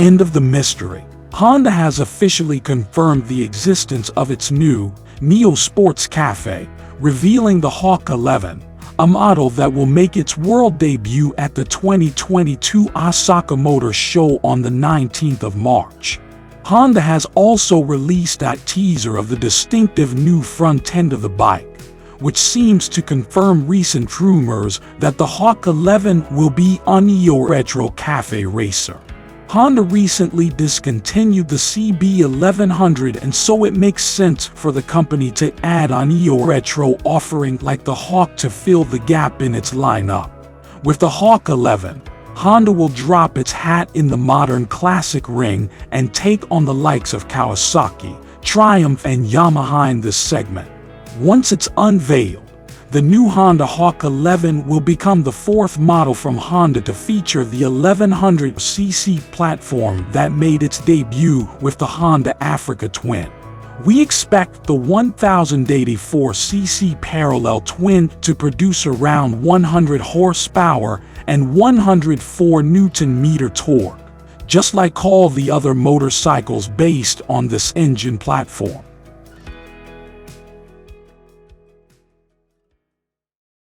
end of the mystery. Honda has officially confirmed the existence of its new Neo Sports Cafe, revealing the Hawk 11, a model that will make its world debut at the 2022 Osaka Motor Show on the 19th of March. Honda has also released a teaser of the distinctive new front end of the bike, which seems to confirm recent rumors that the Hawk 11 will be a Neo Retro Cafe racer. Honda recently discontinued the CB1100, and so it makes sense for the company to add a Neo Retro offering like the Hawk to fill the gap in its lineup. With the Hawk 11, Honda will drop its hat in the modern classic ring and take on the likes of Kawasaki, Triumph and Yamaha in this segment. Once it's unveiled, the new Honda Hawk 11 will become the fourth model from Honda to feature the 1100cc platform that made its debut with the Honda Africa Twin. We expect the 1084cc parallel twin to produce around 100 horsepower and 104 Nm torque, just like all the other motorcycles based on this engine platform.